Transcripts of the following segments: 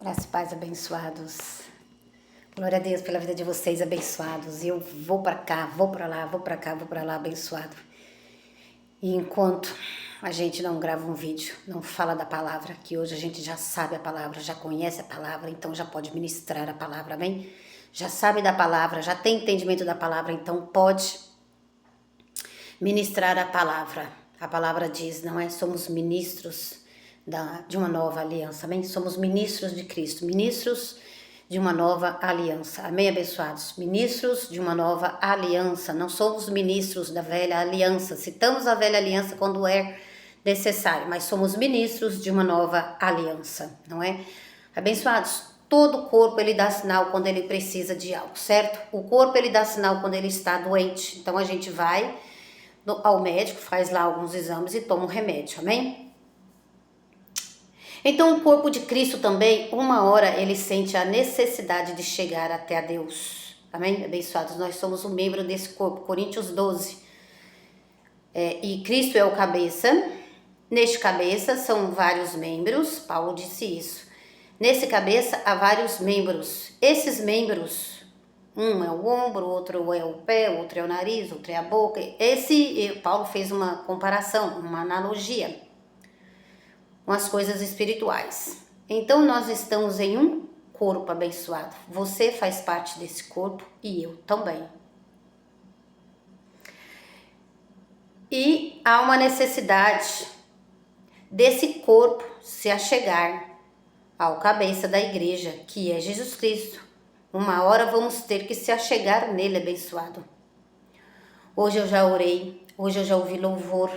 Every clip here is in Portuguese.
Graças e paz, abençoados. Glória a Deus pela vida de vocês, abençoados. E eu vou para cá, vou para lá, vou para cá, vou para lá, abençoado. E enquanto a gente não grava um vídeo, não fala da palavra, que hoje a gente já sabe a palavra, já conhece a palavra, então já pode ministrar a palavra, amém? Já sabe da palavra, já tem entendimento da palavra, então pode ministrar a palavra. A palavra diz, não é? Somos ministros de uma nova aliança, amém? Somos ministros de Cristo, ministros de uma nova aliança, amém, abençoados? Ministros de uma nova aliança, não somos ministros da velha aliança, citamos a velha aliança quando é necessário, mas somos ministros de uma nova aliança, não é? Abençoados, todo corpo ele dá sinal quando ele precisa de algo, certo? O corpo ele dá sinal quando ele está doente, então a gente vai ao médico, faz lá alguns exames e toma um remédio, amém? Então o corpo de Cristo também, uma hora ele sente a necessidade de chegar até a Deus, amém? Abençoados, nós somos um membro desse corpo, Coríntios 12, e Cristo é o cabeça, neste cabeça são vários membros, Paulo disse isso, nesse cabeça há vários membros, esses membros, um é o ombro, outro é o pé, outro é o nariz, outro é a boca, Paulo fez uma comparação, uma analogia, com as coisas espirituais. Então nós estamos em um corpo abençoado. Você faz parte desse corpo e eu também. E há uma necessidade desse corpo se achegar ao cabeça da igreja, que é Jesus Cristo. Uma hora vamos ter que se achegar nele, abençoado. Hoje eu já orei, hoje eu já ouvi louvor,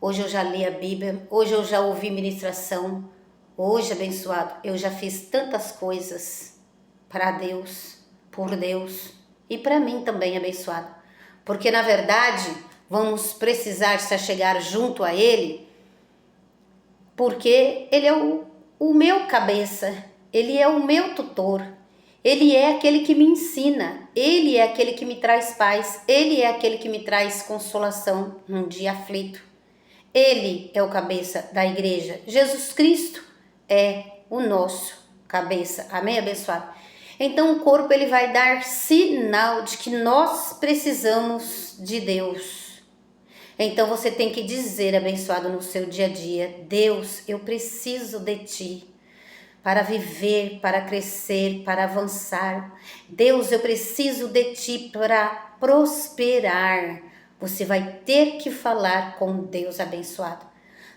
hoje eu já li a Bíblia, hoje eu já ouvi ministração, hoje, abençoado, eu já fiz tantas coisas para Deus, por Deus e para mim também, abençoado. Porque na verdade vamos precisar se achegar junto a Ele, porque Ele é o meu cabeça, Ele é o meu tutor, Ele é aquele que me ensina, Ele é aquele que me traz paz, Ele é aquele que me traz consolação num dia aflito. Ele é o cabeça da igreja. Jesus Cristo é o nosso cabeça. Amém, abençoado? Então o corpo ele vai dar sinal de que nós precisamos de Deus. Então você tem que dizer, abençoado, no seu dia a dia: Deus, eu preciso de Ti para viver, para crescer, para avançar. Deus, eu preciso de Ti para prosperar. Você vai ter que falar com Deus, abençoado.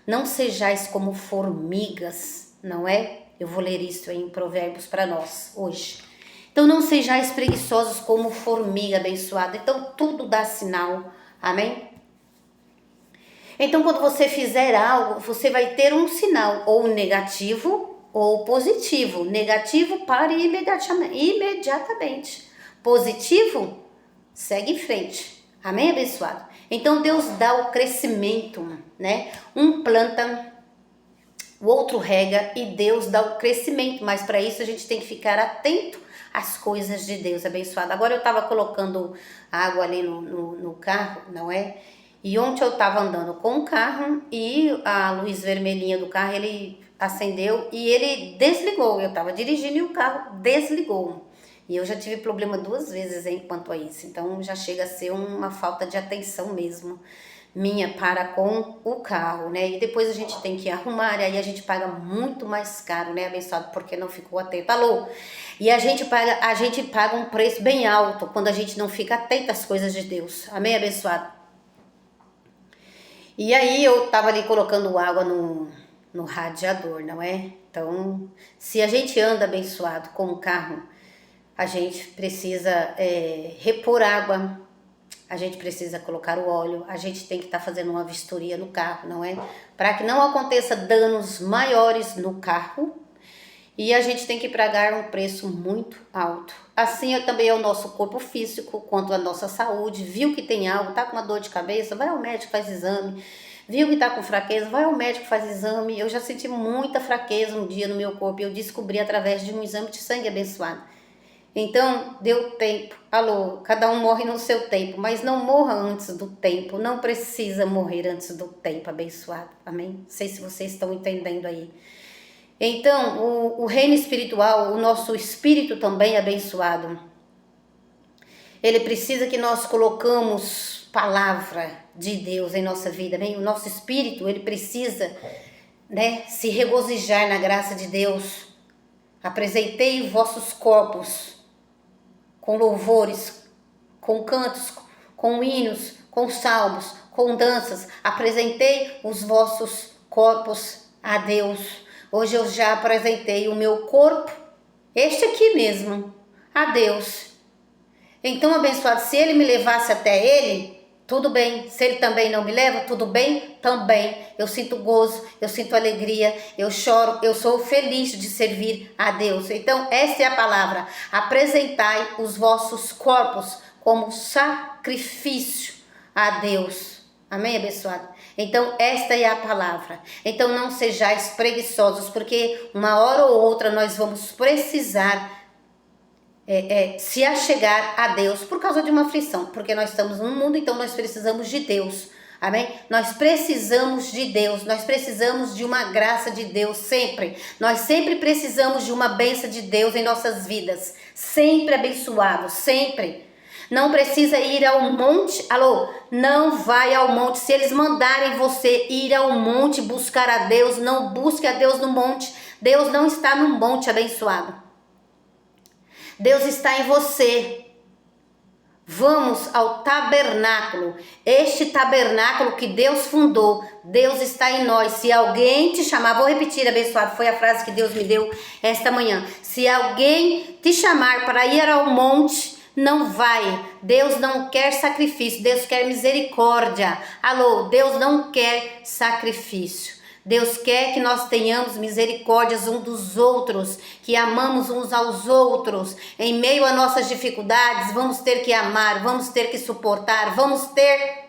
Não sejais como formigas, não é? Eu vou ler isso em Provérbios para nós hoje. Então não sejais preguiçosos como formiga, abençoada. Então tudo dá sinal, amém? Então quando você fizer algo, você vai ter um sinal, ou negativo ou positivo. Negativo, pare imediatamente. Positivo, segue em frente. Amém, abençoado? Então Deus dá o crescimento, né? Um planta, o outro rega e Deus dá o crescimento. Mas para isso a gente tem que ficar atento às coisas de Deus, abençoado. Agora eu estava colocando água ali no carro, não é? E ontem eu estava andando com o carro e a luz vermelhinha do carro, ele acendeu e ele desligou. Eu estava dirigindo e o carro desligou. E eu já tive problema 2 vezes quanto a isso. Então já chega a ser uma falta de atenção mesmo minha para com o carro, né? E depois a gente tem que arrumar, e aí a gente paga muito mais caro, né, abençoado, porque não ficou atento. Alô? E a gente paga um preço bem alto quando a gente não fica atento às coisas de Deus. Amém, abençoado? E aí eu tava ali colocando água no radiador, não é? Então, se a gente anda abençoado com o carro, a gente precisa repor água, a gente precisa colocar o óleo, a gente tem que estar fazendo uma vistoria no carro, não é? Para que não aconteça danos maiores no carro, e a gente tem que pagar um preço muito alto. Assim também é o nosso corpo físico, quanto a nossa saúde. Viu que tem algo, tá com uma dor de cabeça, vai ao médico, faz exame. Viu que tá com fraqueza, vai ao médico, faz exame. Eu já senti muita fraqueza um dia no meu corpo e eu descobri através de um exame de sangue abençoado. Então, deu tempo. Alô, cada um morre no seu tempo, mas não morra antes do tempo. Não precisa morrer antes do tempo, abençoado. Amém? Não sei se vocês estão entendendo aí. Então, o reino espiritual, o nosso espírito também é abençoado. Ele precisa que nós colocamos palavra de Deus em nossa vida, né? O nosso espírito, ele precisa, né, se regozijar na graça de Deus. Apresentei vossos corpos com louvores, com cantos, com hinos, com salmos, com danças. Apresentei os vossos corpos a Deus. Hoje eu já apresentei o meu corpo, este aqui mesmo, a Deus. Então, abençoado, se ele me levasse até ele, tudo bem. Se ele também não me leva, tudo bem também. Eu sinto gozo, eu sinto alegria, eu choro, eu sou feliz de servir a Deus. Então, essa é a palavra. Apresentai os vossos corpos como sacrifício a Deus. Amém, abençoado? Então, esta é a palavra. Então, não sejais preguiçosos, porque uma hora ou outra nós vamos precisar se achegar a Deus por causa de uma aflição, porque nós estamos no mundo, então nós precisamos de Deus, amém? Nós precisamos de Deus, nós precisamos de uma graça de Deus sempre, nós sempre precisamos de uma bênção de Deus em nossas vidas, sempre abençoado, sempre. Não precisa ir ao monte, alô, não vai ao monte. Se eles mandarem você ir ao monte buscar a Deus, não busque a Deus no monte. Deus não está no monte, abençoado. Deus está em você. Vamos ao tabernáculo. Este tabernáculo que Deus fundou, Deus está em nós. Se alguém te chamar, vou repetir, abençoado, foi a frase que Deus me deu esta manhã. Se alguém te chamar para ir ao monte, não vai. Deus não quer sacrifício, Deus quer misericórdia. Alô, Deus não quer sacrifício. Deus quer que nós tenhamos misericórdias uns dos outros, que amamos uns aos outros. Em meio a nossas dificuldades, vamos ter que amar, vamos ter que suportar, vamos ter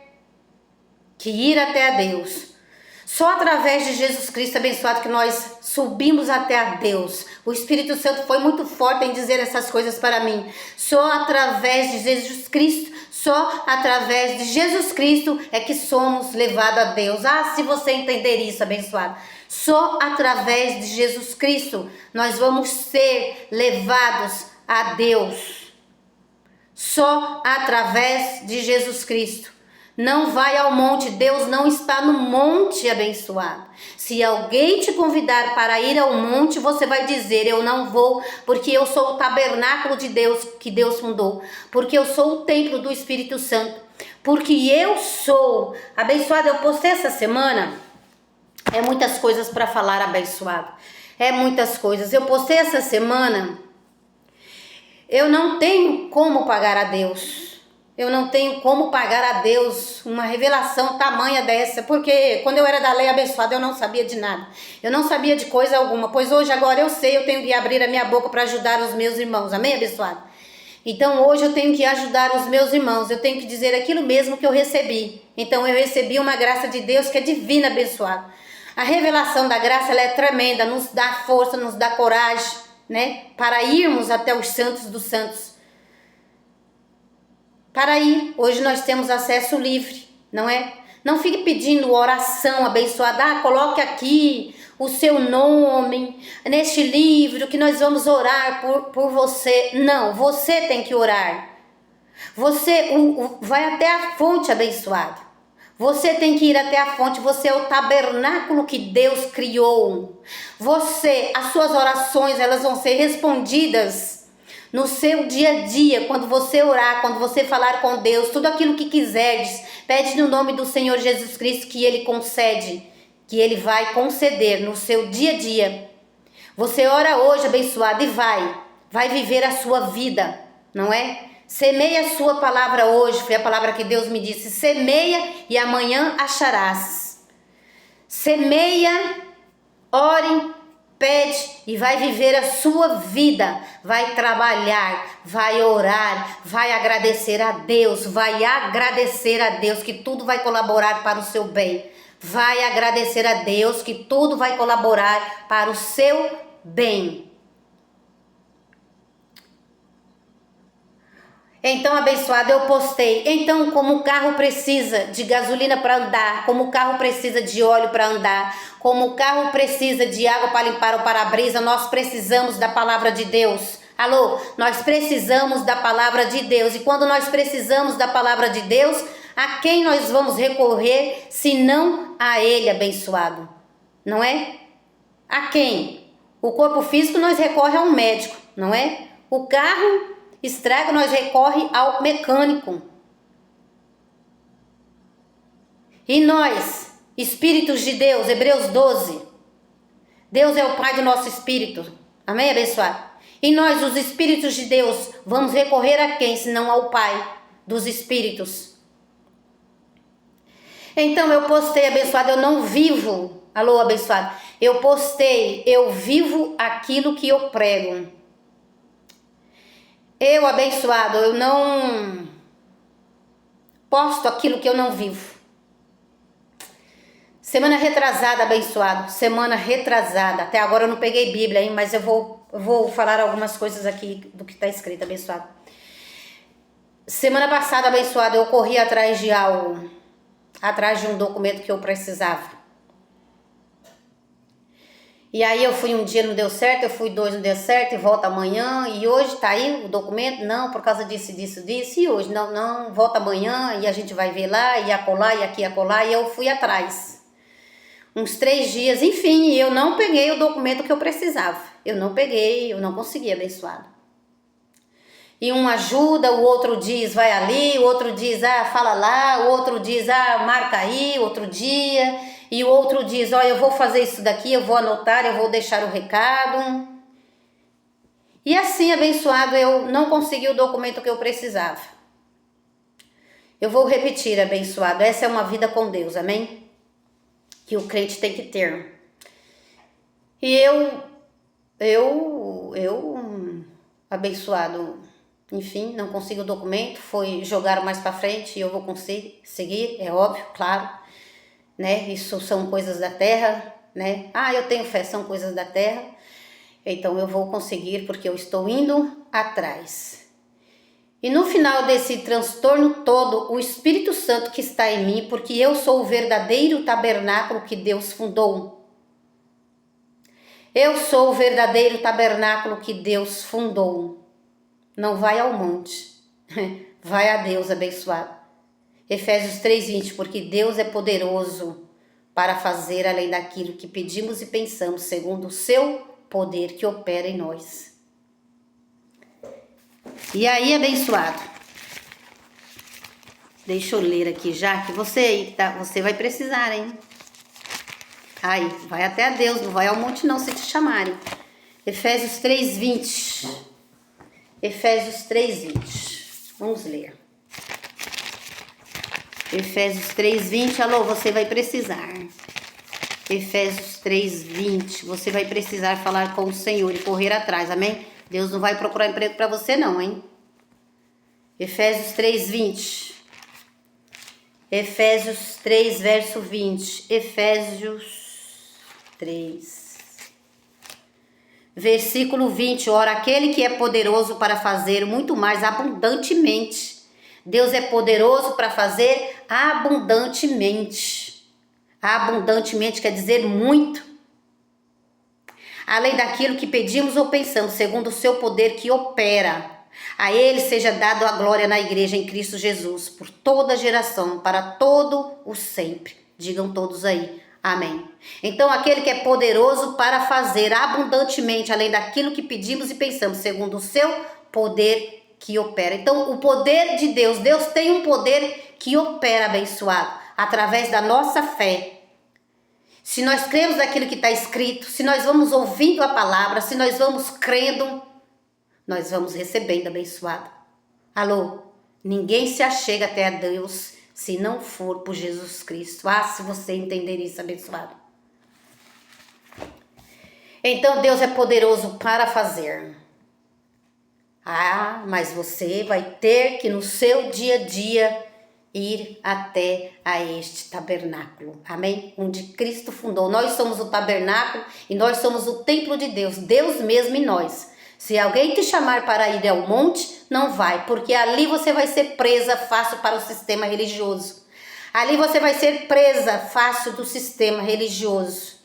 que ir até a Deus. Só através de Jesus Cristo abençoado que nós subimos até a Deus. O Espírito Santo foi muito forte em dizer essas coisas para mim. Só através de Jesus Cristo, só através de Jesus Cristo é que somos levados a Deus. Ah, se você entender isso, abençoado. Só através de Jesus Cristo nós vamos ser levados a Deus. Só através de Jesus Cristo. Não vai ao monte, Deus não está no monte, abençoado. Se alguém te convidar para ir ao monte, você vai dizer, eu não vou, porque eu sou o tabernáculo de Deus, que Deus fundou, porque eu sou o templo do Espírito Santo, porque eu sou, abençoado, eu postei essa semana, é muitas coisas para falar, abençoado, é muitas coisas, eu postei essa semana, eu não tenho como pagar a Deus. Eu não tenho como pagar a Deus uma revelação tamanha dessa, porque quando eu era da lei abençoada eu não sabia de nada. Eu não sabia de coisa alguma, pois hoje agora eu sei, eu tenho que abrir a minha boca para ajudar os meus irmãos. Amém, abençoado? Então hoje eu tenho que ajudar os meus irmãos, eu tenho que dizer aquilo mesmo que eu recebi. Então eu recebi uma graça de Deus que é divina, abençoado. A revelação da graça ela é tremenda, nos dá força, nos dá coragem, né? Para irmos até os santos dos santos. Para ir, hoje nós temos acesso livre, não é? Não fique pedindo oração abençoada, coloque aqui o seu nome, neste livro que nós vamos orar por você. Não, você tem que orar. Você vai até a fonte, abençoado. Você tem que ir até a fonte, você é o tabernáculo que Deus criou. Você, as suas orações, elas vão ser respondidas no seu dia a dia, quando você orar, quando você falar com Deus, tudo aquilo que quiseres, pede no nome do Senhor Jesus Cristo que Ele concede, que Ele vai conceder no seu dia a dia. Você ora hoje, abençoado, e vai viver a sua vida, não é? Semeia a sua palavra hoje, foi a palavra que Deus me disse, semeia e amanhã acharás. Semeia, ore, pede e vai viver a sua vida, vai trabalhar, vai orar, vai agradecer a Deus, que tudo vai colaborar para o seu bem. Vai agradecer a Deus que tudo vai colaborar para o seu bem. Então, abençoado, eu postei. Então, como o carro precisa de gasolina para andar, como o carro precisa de óleo para andar, como o carro precisa de água para limpar o para-brisa, nós precisamos da palavra de Deus. Alô, nós precisamos da palavra de Deus. E quando nós precisamos da palavra de Deus, a quem nós vamos recorrer, se não a Ele, abençoado? Não é? A quem? O corpo físico nós recorre a um médico, não é? O carro estraga, nós recorre ao mecânico. E nós, espíritos de Deus, Hebreus 12, Deus é o Pai do nosso espírito. Amém, abençoado? E nós, os espíritos de Deus, vamos recorrer a quem, senão ao Pai dos espíritos? Então eu postei, abençoado, eu não vivo, alô, abençoado, eu postei, eu vivo aquilo que eu prego. Eu, abençoado, eu não posto aquilo que eu não vivo. Semana retrasada, abençoado, semana retrasada, até agora eu não peguei Bíblia, hein, mas eu vou falar algumas coisas aqui do que está escrito, abençoado. Semana passada, abençoado, eu corri atrás de algo, atrás de um documento que eu precisava. E aí eu fui um dia, não deu certo, eu fui 2, não deu certo, e volta amanhã, e hoje tá aí o documento, não, por causa disso, e hoje, não, volta amanhã, e a gente vai ver lá, e acolá, e aqui, acolá, e eu fui atrás. Uns 3 dias, enfim, eu não peguei o documento que eu precisava. Eu não peguei, eu não consegui, abençoado. E um ajuda, o outro diz, vai ali, o outro diz, fala lá, o outro diz, marca aí, outro dia, e o outro diz, eu vou fazer isso daqui, eu vou anotar, eu vou deixar o recado. E assim, abençoado, eu não consegui o documento que eu precisava. Eu vou repetir, abençoado, essa é uma vida com Deus, amém? Que o crente tem que ter. E eu abençoado, enfim, não consigo o documento, foi jogar mais para frente e eu vou conseguir seguir, é óbvio, claro, né? Isso são coisas da terra, né? Eu tenho fé, são coisas da terra. Então eu vou conseguir porque eu estou indo atrás. E no final desse transtorno todo, o Espírito Santo que está em mim, porque eu sou o verdadeiro tabernáculo que Deus fundou. Eu sou o verdadeiro tabernáculo que Deus fundou. Não vai ao monte, vai a Deus, abençoado. Efésios 3:20, porque Deus é poderoso para fazer além daquilo que pedimos e pensamos, segundo o seu poder que opera em nós. E aí, abençoado, deixa eu ler aqui já, que você aí, você vai precisar, hein? Aí, vai até a Deus, não vai ao monte não, se te chamarem. Efésios 3:20. Efésios 3:20. Vamos ler. Efésios 3:20, alô, você vai precisar. Efésios 3:20, você vai precisar falar com o Senhor e correr atrás, amém? Deus não vai procurar emprego para você não, hein? Efésios 3:20. Efésios 3, verso 20. Efésios 3. Versículo 20. Ora, aquele que é poderoso para fazer muito mais abundantemente. Deus é poderoso para fazer abundantemente. Abundantemente quer dizer muito. Além daquilo que pedimos ou pensamos, segundo o seu poder que opera. A ele seja dado a glória na igreja em Cristo Jesus, por toda geração, para todo o sempre. Digam todos aí, amém. Então, aquele que é poderoso para fazer abundantemente, além daquilo que pedimos e pensamos, segundo o seu poder que opera. Então, o poder de Deus, Deus tem um poder que opera, abençoado, através da nossa fé. Se nós cremos naquilo que está escrito, se nós vamos ouvindo a palavra, se nós vamos crendo, nós vamos recebendo, abençoado. Alô, ninguém se achega até a Deus se não for por Jesus Cristo. Se você entender isso, abençoado. Então Deus é poderoso para fazer. Mas você vai ter que no seu dia a dia ir até a este tabernáculo, amém? Onde Cristo fundou. Nós somos o tabernáculo e nós somos o templo de Deus, Deus mesmo em nós. Se alguém te chamar para ir ao monte, não vai, porque ali você vai ser presa fácil para o sistema religioso. Ali você vai ser presa fácil do sistema religioso.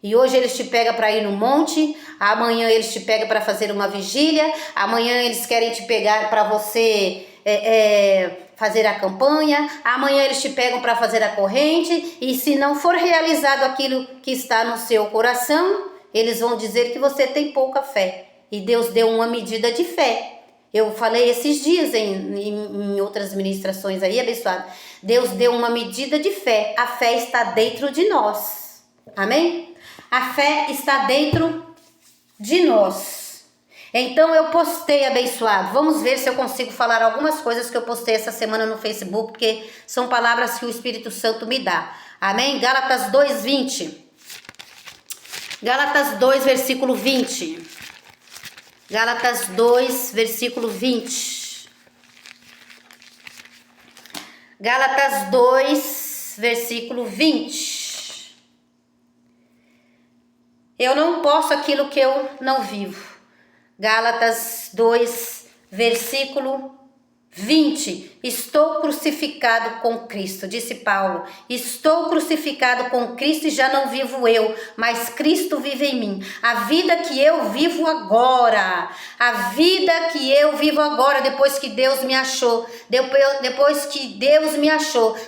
E hoje eles te pegam para ir no monte, amanhã eles te pegam para fazer uma vigília, amanhã eles querem te pegar para você fazer a campanha, amanhã eles te pegam para fazer a corrente, e se não for realizado aquilo que está no seu coração, eles vão dizer que você tem pouca fé. E Deus deu uma medida de fé. Eu falei esses dias em outras ministrações aí, abençoado. Deus deu uma medida de fé. A fé está dentro de nós. Amém? A fé está dentro de nós. Então eu postei, abençoado. Vamos ver se eu consigo falar algumas coisas que eu postei essa semana no Facebook, porque são palavras que o Espírito Santo me dá. Amém? Gálatas 2:20. Gálatas 2, versículo 20. Gálatas 2, versículo 20. Gálatas 2, versículo 20. Eu não posso aquilo que eu não vivo. Gálatas 2, versículo 20. Estou crucificado com Cristo, disse Paulo. Estou crucificado com Cristo e já não vivo eu, mas Cristo vive em mim. A vida que eu vivo agora, a vida que eu vivo agora, depois que Deus me achou,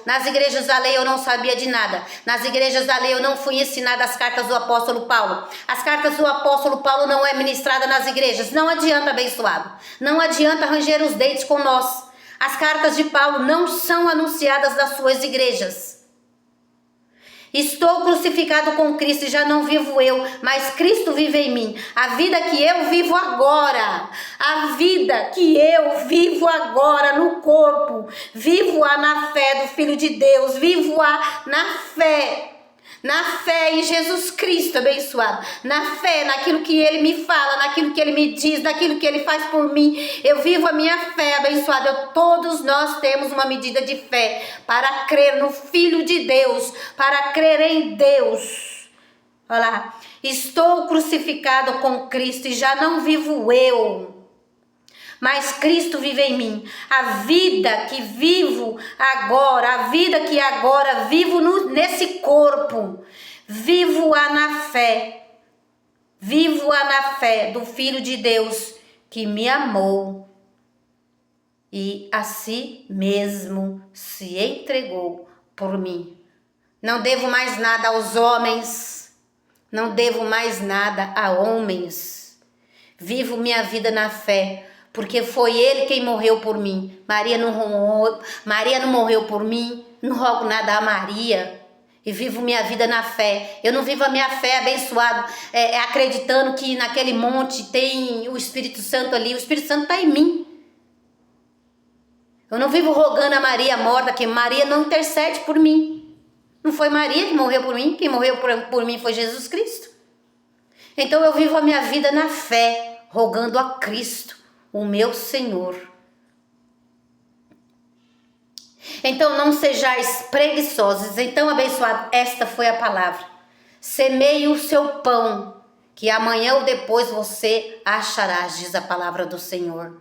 nas igrejas da lei eu não sabia de nada, nas igrejas da lei eu não fui ensinada as cartas do apóstolo Paulo. As cartas do apóstolo Paulo não é ministrada nas igrejas, não adianta, abençoado, não adianta ranger os dentes com nós. As cartas de Paulo não são anunciadas nas suas igrejas. Estou crucificado com Cristo e já não vivo eu, mas Cristo vive em mim. A vida que eu vivo agora, a vida que eu vivo agora no corpo, vivo-a na fé do Filho de Deus, vivo-a na fé em Jesus Cristo, abençoado, na fé naquilo que Ele me fala, naquilo que Ele me diz, naquilo que Ele faz por mim. Eu vivo a minha fé, abençoado. Todos nós temos uma medida de fé para crer no Filho de Deus, para crer em Deus. Olha lá, estou crucificado com Cristo e já não vivo eu, mas Cristo vive em mim. A vida que vivo agora, a vida que agora vivo nesse corpo, vivo-a na fé. Vivo-a na fé do Filho de Deus que me amou e a si mesmo se entregou por mim. Não devo mais nada aos homens, não devo mais nada a homens. Vivo minha vida na fé, porque foi Ele quem morreu por mim. Maria não morreu por mim, não rogo nada a Maria. E vivo minha vida na fé. Eu não vivo a minha fé, abençoado, acreditando que naquele monte tem o Espírito Santo ali. O Espírito Santo está em mim. Eu não vivo rogando a Maria morta, que Maria não intercede por mim. Não foi Maria que morreu por mim, quem morreu por mim foi Jesus Cristo. Então eu vivo a minha vida na fé, rogando a Cristo, o meu Senhor. Então não sejais preguiçosos. Então, abençoado, esta foi a palavra. Semeie o seu pão, que amanhã ou depois você acharás, diz a palavra do Senhor.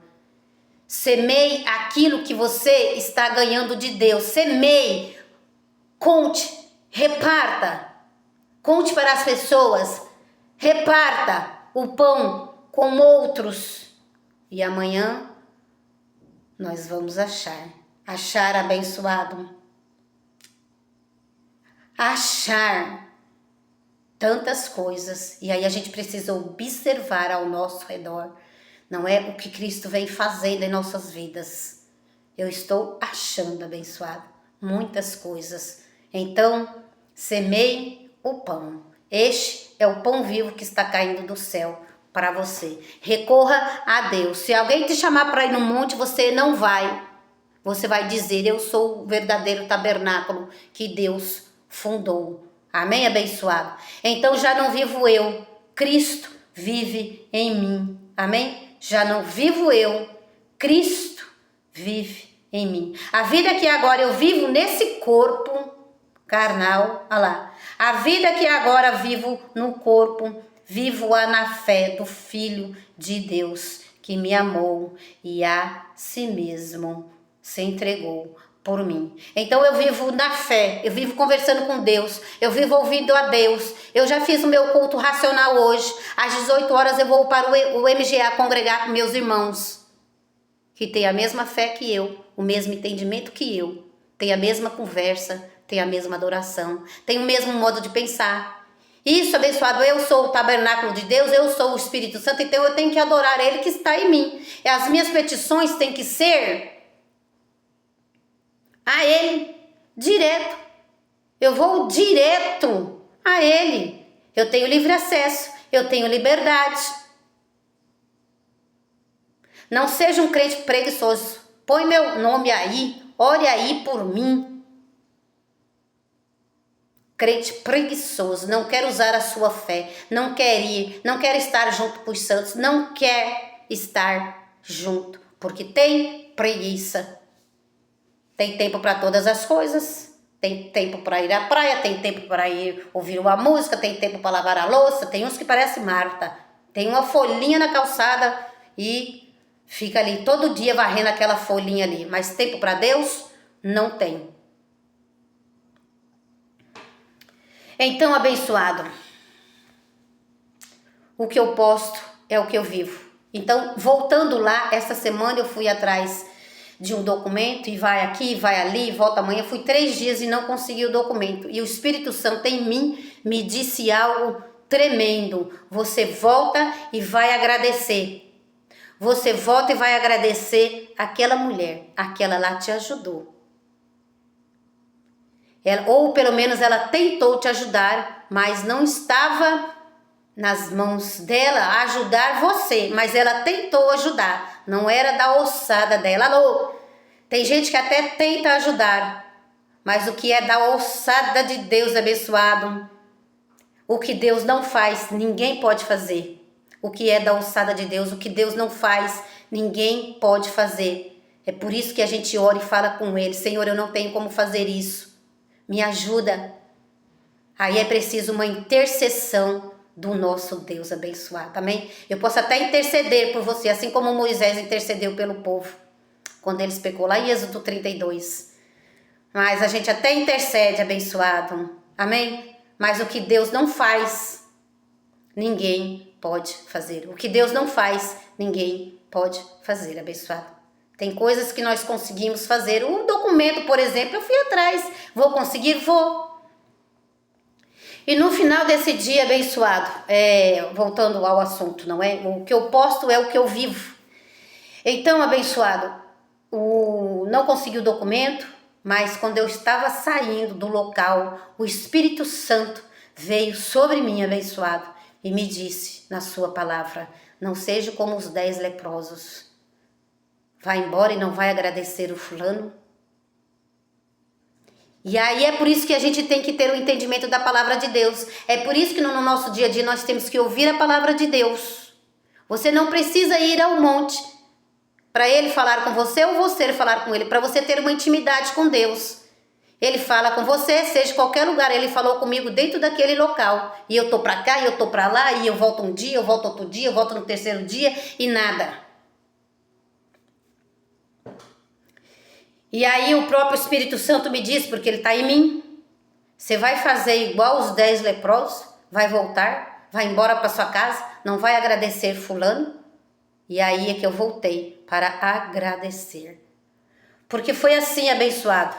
Semeie aquilo que você está ganhando de Deus. Semeie, conte, reparta. Conte para as pessoas, reparta o pão com outros. E amanhã nós vamos achar, abençoado, achar tantas coisas. E aí a gente precisa observar ao nosso redor, não é o que Cristo vem fazendo em nossas vidas. Eu estou achando, abençoado, muitas coisas. Então, semeie o pão. Este é o pão vivo que está caindo do céu para você. Recorra a Deus. Se alguém te chamar para ir no monte, você não vai. Você vai dizer: eu sou o verdadeiro tabernáculo que Deus fundou. Amém, abençoado? Então já não vivo eu, Cristo vive em mim. Amém? Já não vivo eu, Cristo vive em mim. A vida que agora eu vivo nesse corpo carnal, olha lá. A vida que agora vivo no corpo vivo-a na fé do Filho de Deus, que me amou e a si mesmo se entregou por mim. Então eu vivo na fé, eu vivo conversando com Deus, eu vivo ouvindo a Deus. Eu já fiz o meu culto racional hoje. Às 18 horas eu vou para o MGA congregar com meus irmãos, que têm a mesma fé que eu, o mesmo entendimento que eu, tem a mesma conversa, tem a mesma adoração, tem o mesmo modo de pensar. Isso, abençoado, eu sou o tabernáculo de Deus, eu sou o Espírito Santo, então eu tenho que adorar Ele que está em mim. E as minhas petições têm que ser a Ele, direto. Eu vou direto a Ele. Eu tenho livre acesso, eu tenho liberdade. Não seja um crente preguiçoso. Põe meu nome aí, ore aí por mim. Crente preguiçoso, não quer usar a sua fé, não quer ir, não quer estar junto com os santos, não quer estar junto, porque tem preguiça. Tem tempo para todas as coisas, tem tempo para ir à praia, tem tempo para ir ouvir uma música, tem tempo para lavar a louça, tem uns que parecem Marta, tem uma folhinha na calçada e fica ali todo dia varrendo aquela folhinha ali, mas tempo para Deus não tem. Então, abençoado, o que eu posto é o que eu vivo. Então, voltando lá, essa semana eu fui atrás de um documento e vai aqui, vai ali, volta amanhã. Fui 3 dias e não consegui o documento. E o Espírito Santo em mim me disse algo tremendo. Você volta e vai agradecer. Você volta e vai agradecer aquela mulher. Aquela lá te ajudou. Ou pelo menos ela tentou te ajudar, mas não estava nas mãos dela ajudar você, mas ela tentou ajudar, não era da ossada dela. Alô, tem gente que até tenta ajudar, mas o que é da ossada de Deus, abençoado, o que Deus não faz, ninguém pode fazer. O que é da ossada de Deus, o que Deus não faz, ninguém pode fazer. É por isso que a gente ora e fala com Ele: Senhor, eu não tenho como fazer isso. Me ajuda. Aí é preciso uma intercessão do nosso Deus abençoado, amém? Eu posso até interceder por você, assim como Moisés intercedeu pelo povo, quando eles pecou lá em Êxodo 32. Mas a gente até intercede, abençoado, amém? Mas o que Deus não faz, ninguém pode fazer. O que Deus não faz, ninguém pode fazer, abençoado. Tem coisas que nós conseguimos fazer. Um documento, por exemplo, eu fui atrás. Vou conseguir? Vou. E no final desse dia, abençoado, voltando ao assunto, não é? O que eu posto é o que eu vivo. Então, abençoado, não consegui o documento, mas quando eu estava saindo do local, o Espírito Santo veio sobre mim, abençoado, e me disse na sua palavra: não seja como os 10 leprosos. Vai embora e não vai agradecer o fulano. E aí é por isso que a gente tem que ter o entendimento da palavra de Deus. É por isso que no nosso dia a dia nós temos que ouvir a palavra de Deus. Você não precisa ir ao monte para Ele falar com você ou você falar com Ele, para você ter uma intimidade com Deus. Ele fala com você, seja em qualquer lugar. Ele falou comigo dentro daquele local. E eu tô para cá, e eu tô para lá, e eu volto um dia, eu volto outro dia, eu volto no 3º dia e nada. E aí o próprio Espírito Santo me diz, porque ele está em mim: você vai fazer igual os 10 leprosos, vai voltar, vai embora para sua casa, não vai agradecer fulano. E aí é que eu voltei para agradecer. Porque foi assim, abençoado.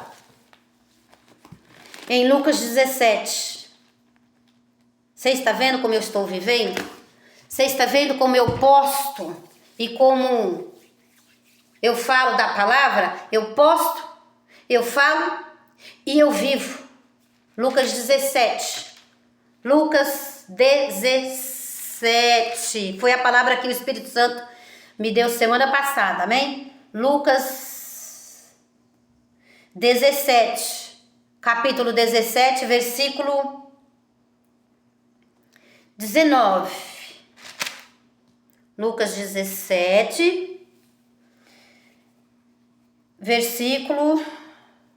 Em Lucas 17, você está vendo como eu estou vivendo? Você está vendo como eu posto e como eu falo da palavra? Eu posto, eu falo e eu vivo. Lucas 17. Lucas 17. Foi a palavra que o Espírito Santo me deu semana passada, amém? Lucas 17. Capítulo 17, versículo 19. Lucas 17, versículo,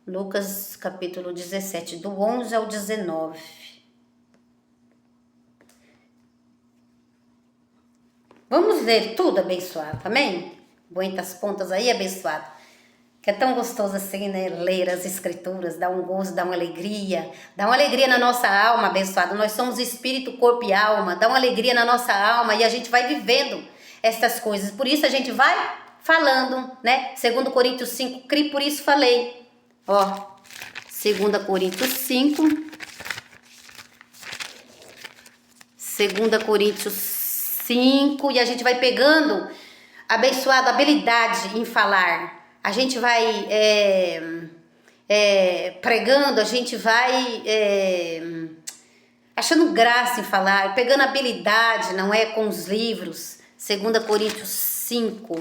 Lucas capítulo 17, do 11 ao 19. Vamos ler tudo, abençoado, amém? Aguenta as pontas aí, abençoado. Que é tão gostoso assim, né? Ler as escrituras, dá um gosto, dá uma alegria na nossa alma, abençoado. Nós somos espírito, corpo e alma, dá uma alegria na nossa alma e a gente vai vivendo estas coisas. Por isso a gente vai falando, né? 2 Coríntios 5, criei, por isso falei. Ó, 2 Coríntios 5, 2 Coríntios 5, e a gente vai pegando, abençoado, habilidade em falar. A gente vai pregando, a gente vai achando graça em falar, pegando habilidade, não é? Com os livros. 2 Coríntios 5.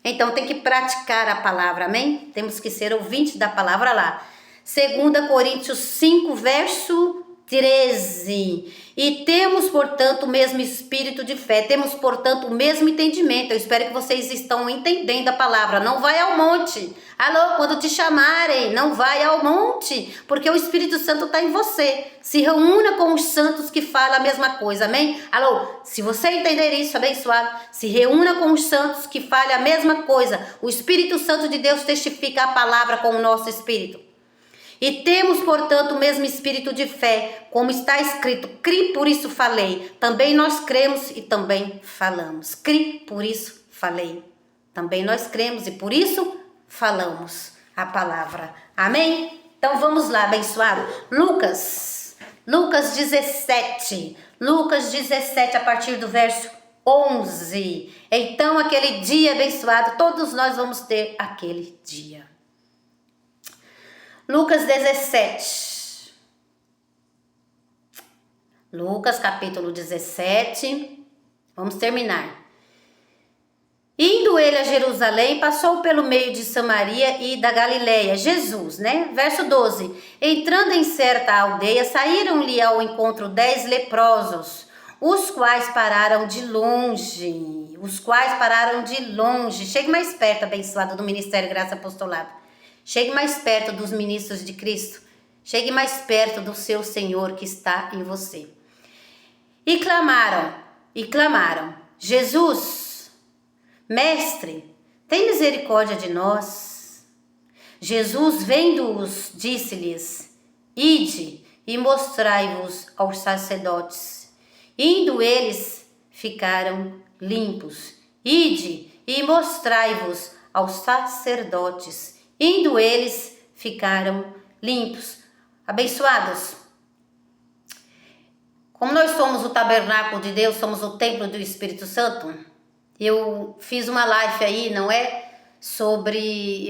Então tem que praticar a palavra, amém? Temos que ser ouvintes da palavra lá. 2 Coríntios 5, verso 13. E temos, portanto, o mesmo espírito de fé, temos, portanto, o mesmo entendimento. Eu espero que vocês estão entendendo a palavra. Não vai ao monte. Alô, quando te chamarem, não vai ao monte, porque o Espírito Santo está em você. Se reúna com os santos que falam a mesma coisa, amém? Alô, se você entender isso, abençoado, se reúna com os santos que falam a mesma coisa. O Espírito Santo de Deus testifica a palavra com o nosso espírito. E temos, portanto, o mesmo espírito de fé, como está escrito, cri, por isso falei. Também nós cremos e também falamos. Cri, por isso falei. Também nós cremos e por isso falamos a palavra. Amém? Então vamos lá, abençoado. Lucas 17. Lucas 17, a partir do verso 11. Então aquele dia, abençoado, todos nós vamos ter aquele dia. Lucas 17. Lucas capítulo 17. Vamos terminar. Indo ele a Jerusalém, passou pelo meio de Samaria e da Galileia. Jesus, né? Verso 12. Entrando em certa aldeia, saíram-lhe ao encontro 10 leprosos, os quais pararam de longe. Chegue mais perto, abençoado, do Ministério Graça Apostolado. Chegue mais perto dos ministros de Cristo. Chegue mais perto do seu Senhor que está em você. E clamaram. Jesus, Mestre, tem misericórdia de nós. Jesus, vendo-os, disse-lhes, ide e mostrai-vos aos sacerdotes. Indo eles, ficaram limpos. Ide e mostrai-vos aos sacerdotes. Indo eles, ficaram limpos. Abençoados, como nós somos o tabernáculo de Deus, somos o templo do Espírito Santo, eu fiz uma live aí, não é? Sobre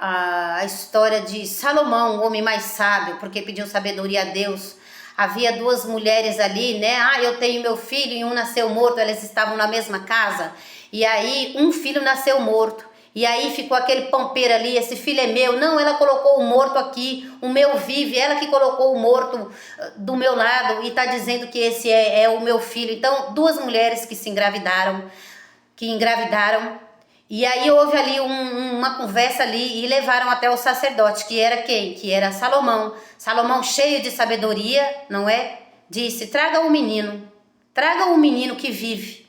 a história de Salomão, o homem mais sábio, porque pediu sabedoria a Deus. Havia 2 mulheres ali, né? Eu tenho meu filho e um nasceu morto, elas estavam na mesma casa. E aí um filho nasceu morto. E aí ficou aquele pampeiro ali, esse filho é meu. Não, ela colocou o morto aqui, o meu vive, ela que colocou o morto do meu lado e está dizendo que esse é o meu filho. Então, 2 mulheres que engravidaram. E aí houve ali uma conversa ali e levaram até o sacerdote, que era quem? Que era Salomão. Salomão, cheio de sabedoria, não é? Disse, traga o menino que vive.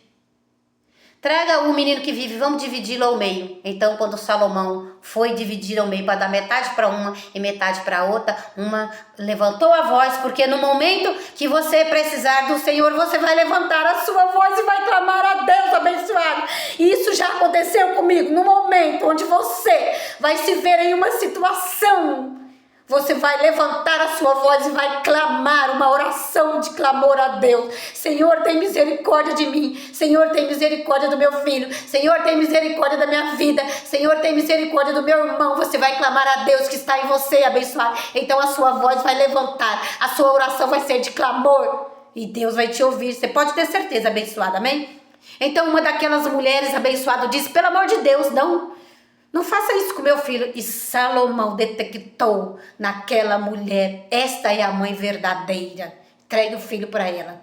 Traga o menino que vive, vamos dividi-lo ao meio. Então, quando Salomão foi dividir ao meio para dar metade para uma e metade para outra, uma levantou a voz, porque no momento que você precisar do Senhor, você vai levantar a sua voz e vai clamar a Deus, abençoado. E isso já aconteceu comigo. No momento onde você vai se ver em uma situação, você vai levantar a sua voz e vai clamar uma oração de clamor a Deus. Senhor, tem misericórdia de mim. Senhor, tem misericórdia do meu filho. Senhor, tem misericórdia da minha vida. Senhor, tem misericórdia do meu irmão. Você vai clamar a Deus que está em você, abençoado. Então a sua voz vai levantar. A sua oração vai ser de clamor. E Deus vai te ouvir. Você pode ter certeza, abençoado, amém? Então uma daquelas mulheres, abençoado, disse, pelo amor de Deus, não faça isso com meu filho. E Salomão detectou naquela mulher, esta é a mãe verdadeira. Entregue o filho para ela.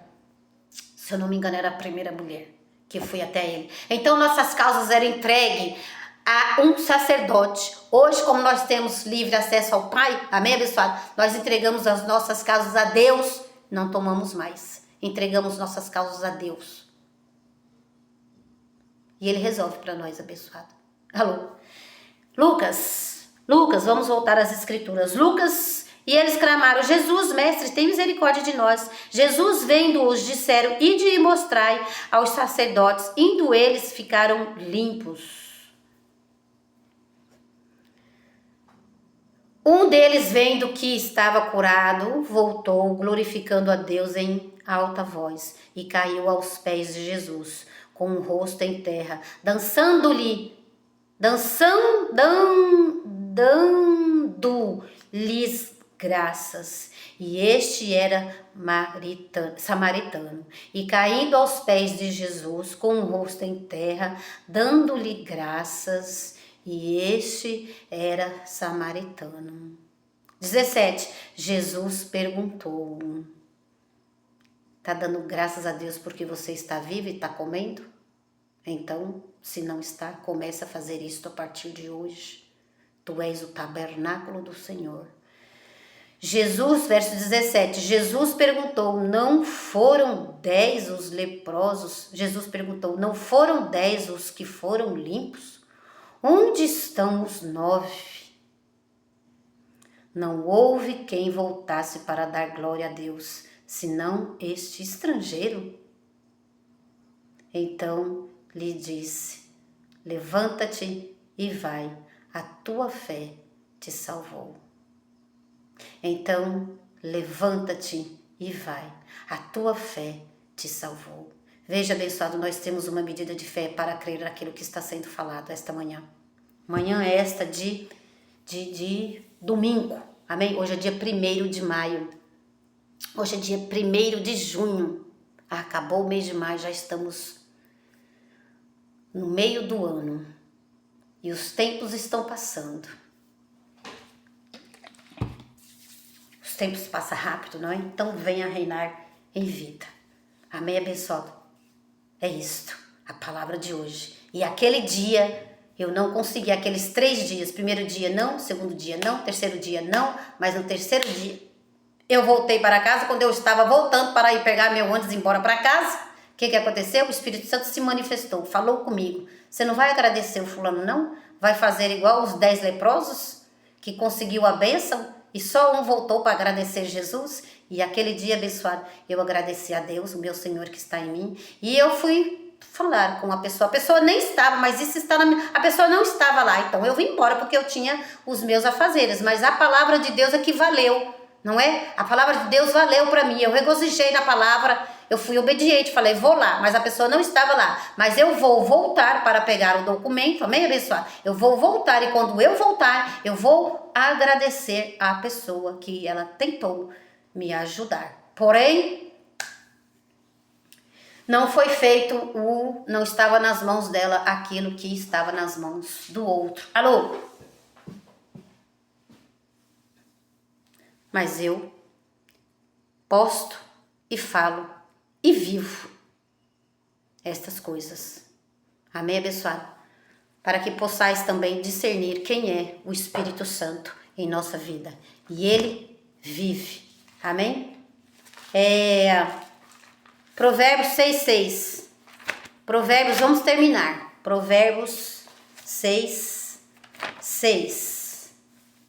Se eu não me engano, era a primeira mulher que foi até ele. Então nossas causas eram entregues a um sacerdote. Hoje, como nós temos livre acesso ao Pai, amém, abençoado? Nós entregamos as nossas causas a Deus, não tomamos mais. Entregamos nossas causas a Deus. E ele resolve para nós, abençoado. Alô? Lucas, vamos voltar às escrituras. Lucas, e eles clamaram: Jesus, mestre, tem misericórdia de nós. Jesus, vendo-os, disseram: ide e mostrai aos sacerdotes. Indo eles, ficaram limpos. Um deles, vendo que estava curado, voltou, glorificando a Deus em alta voz, e caiu aos pés de Jesus, com o rosto em terra, dando-lhes graças. E este era samaritano. E caindo aos pés de Jesus, com o rosto em terra, dando-lhe graças, e este era samaritano. 17. Jesus perguntou: tá dando graças a Deus porque você está vivo e está comendo? Então, se não está, comece a fazer isto a partir de hoje. Tu és o tabernáculo do Senhor. Jesus, verso 17, Jesus perguntou: não foram 10 os leprosos? Jesus perguntou: não foram 10 os que foram limpos? Onde estão os 9? Não houve quem voltasse para dar glória a Deus, senão este estrangeiro. Então lhe disse: levanta-te e vai, a tua fé te salvou. Então, levanta-te e vai, a tua fé te salvou. Veja, abençoado, nós temos uma medida de fé para crer naquilo que está sendo falado esta manhã. Manhã é esta de domingo, amém? Hoje é dia 1º de maio, hoje é dia 1º de junho. Acabou o mês de maio, já estamos no meio do ano e os tempos estão passando. Os tempos passam rápido, não é? Então venha reinar em vida. Amém, abençoado? É isto, a palavra de hoje. E aquele dia eu não consegui, aqueles 3 dias, primeiro dia não, segundo dia não, terceiro dia não, mas no terceiro dia eu voltei para casa. Quando eu estava voltando para ir pegar meu ônibus e ir embora para casa, o que aconteceu? O Espírito Santo se manifestou, falou comigo: você não vai agradecer o fulano não? Vai fazer igual os 10 leprosos que conseguiu a bênção e só um voltou para agradecer Jesus? E aquele dia, abençoado, eu agradeci a Deus, o meu Senhor que está em mim, e eu fui falar com a pessoa nem estava, mas isso está a pessoa não estava lá, então eu vim embora porque eu tinha os meus afazeres, mas a palavra de Deus é que valeu, não é? A palavra de Deus valeu para mim, eu regozijei na palavra, eu fui obediente, falei, vou lá, mas a pessoa não estava lá, mas eu vou voltar para pegar o documento, amém, abençoado? Eu vou voltar, e quando eu voltar, eu vou agradecer à pessoa que ela tentou me ajudar. Porém, não foi feito não estava nas mãos dela aquilo que estava nas mãos do outro. Alô? Mas eu posto e falo e vivo estas coisas. Amém, abençoado? Para que possais também discernir quem é o Espírito Santo em nossa vida. E ele vive. Amém? Provérbios 6:6. Provérbios, vamos terminar. Provérbios 6:6.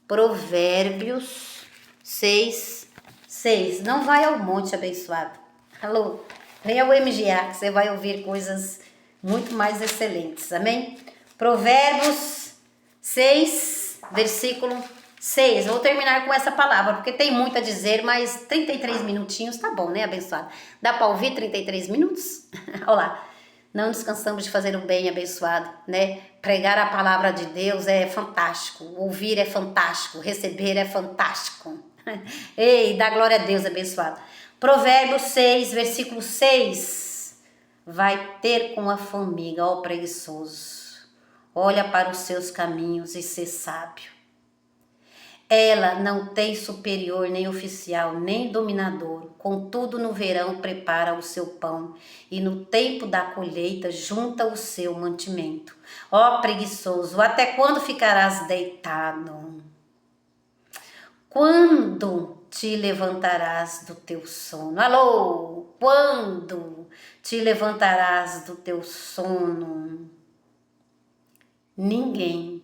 Provérbios 6:6. Não vai ao monte, abençoado. Alô? Venha ao MGA, que você vai ouvir coisas muito mais excelentes. Amém? Provérbios 6, versículo 6. Vou terminar com essa palavra, porque tem muito a dizer, mas 33 minutinhos tá bom, né, abençoado? Dá para ouvir 33 minutos? Olha lá. Não descansamos de fazer o bem, abençoado, né? Pregar a palavra de Deus é fantástico. Ouvir é fantástico. Receber é fantástico. Ei, dá glória a Deus, abençoado. Provérbios 6, versículo 6. Vai ter com a formiga, ó preguiçoso. Olha para os seus caminhos e sê sábio. Ela não tem superior, nem oficial, nem dominador. Contudo, no verão prepara o seu pão, e no tempo da colheita junta o seu mantimento. Ó preguiçoso, até quando ficarás deitado? Quando te levantarás do teu sono? Alô? Quando te levantarás do teu sono? Ninguém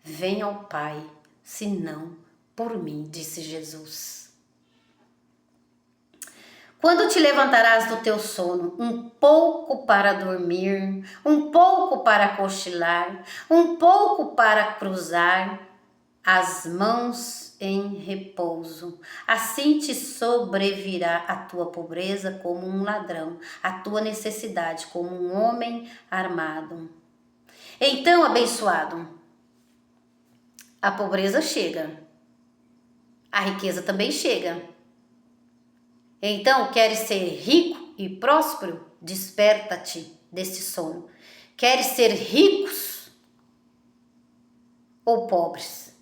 vem ao Pai senão por mim, disse Jesus. Quando te levantarás do teu sono, um pouco para dormir, um pouco para cochilar, um pouco para cruzar as mãos em repouso, assim te sobrevirá a tua pobreza como um ladrão, a tua necessidade como um homem armado. Então, abençoado, a pobreza chega, a riqueza também chega. Então, queres ser rico e próspero? Desperta-te deste sono. Queres ser ricos ou pobres?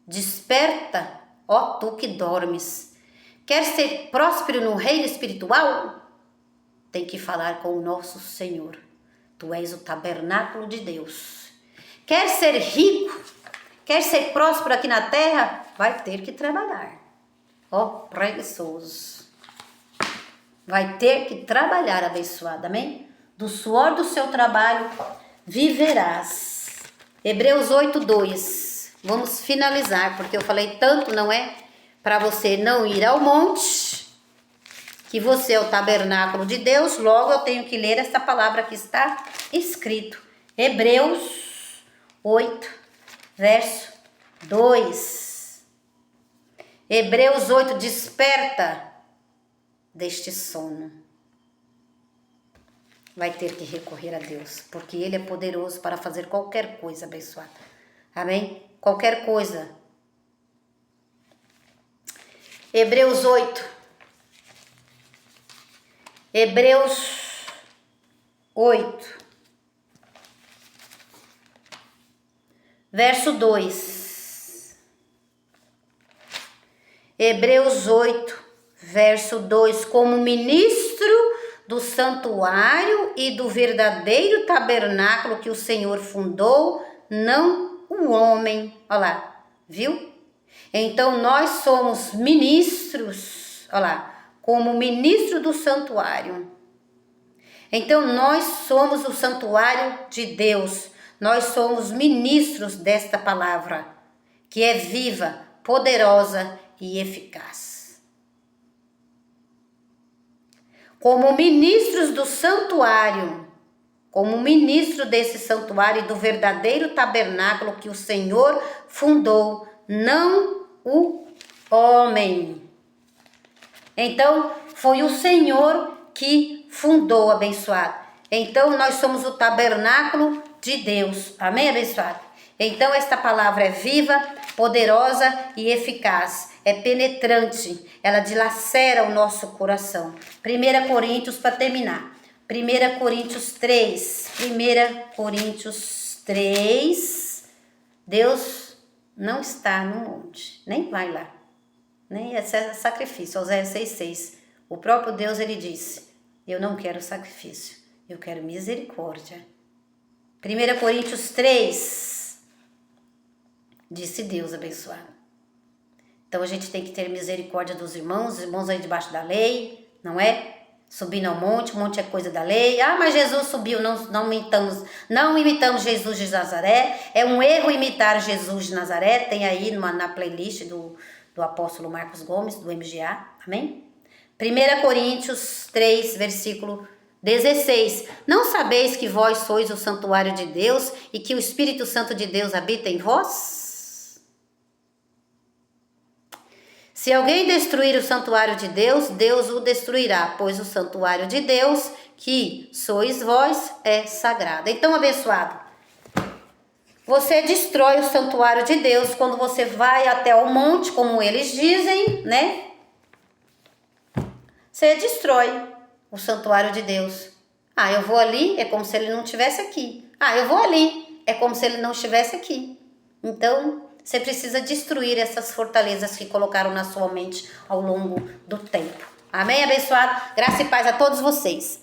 Desperta, ó tu que dormes. Queres ser próspero no reino espiritual? Tem que falar com o nosso Senhor. Tu és o tabernáculo de Deus. Quer ser rico? Quer ser próspero aqui na terra? Vai ter que trabalhar. Ó, preguiçoso. Vai ter que trabalhar, abençoado, amém? Do suor do seu trabalho viverás. Hebreus 8:2. Vamos finalizar, porque eu falei tanto, não é? Para você não ir ao monte, que você é o tabernáculo de Deus, logo eu tenho que ler essa palavra que está escrito. Hebreus 8, verso 2. Hebreus 8, desperta deste sono. Vai ter que recorrer a Deus, porque Ele é poderoso para fazer qualquer coisa, abençoado. Amém? Qualquer coisa. Hebreus 8. Hebreus 8. Verso 2. Hebreus 8, verso 2. Como ministro do santuário e do verdadeiro tabernáculo que o Senhor fundou, não o homem. Olha lá, viu? Então nós somos ministros, olha lá, como ministro do santuário. Então nós somos o santuário de Deus. Nós somos ministros desta palavra, que é viva, poderosa e eficaz. Como ministros do santuário, como ministro desse santuário e do verdadeiro tabernáculo que o Senhor fundou, não o homem. Então, foi o Senhor que fundou, abençoado. Então, nós somos o tabernáculo de Deus. Amém, abençoado? Então, esta palavra é viva, poderosa e eficaz. É penetrante. Ela dilacera o nosso coração. 1 Coríntios, para terminar. 1 Coríntios 3. 1 Coríntios 3. Deus não está no monte. Nem vai lá. Nem é sacrifício. Oséias 6:6. O próprio Deus, ele disse: eu não quero sacrifício. Eu quero misericórdia. 1 Coríntios 3. Disse Deus, abençoado. Então a gente tem que ter misericórdia dos irmãos, os irmãos aí debaixo da lei, não é? Subindo ao monte, o monte é coisa da lei. Ah, mas Jesus subiu, não imitamos Jesus de Nazaré. É um erro imitar Jesus de Nazaré. Tem aí na playlist do apóstolo Marcos Gomes, do MGA, amém? 1 Coríntios 3, versículo 16. Não sabeis que vós sois o santuário de Deus e que o Espírito Santo de Deus habita em vós? Se alguém destruir o santuário de Deus, Deus o destruirá, pois o santuário de Deus, que sois vós, é sagrado. Então, abençoado, você destrói o santuário de Deus quando você vai até o monte, como eles dizem, né? Você destrói o santuário de Deus. Ah, eu vou ali, é como se ele não estivesse aqui. Ah, eu vou ali, é como se ele não estivesse aqui. Então, você precisa destruir essas fortalezas que colocaram na sua mente ao longo do tempo. Amém, abençoado? Graça e paz a todos vocês.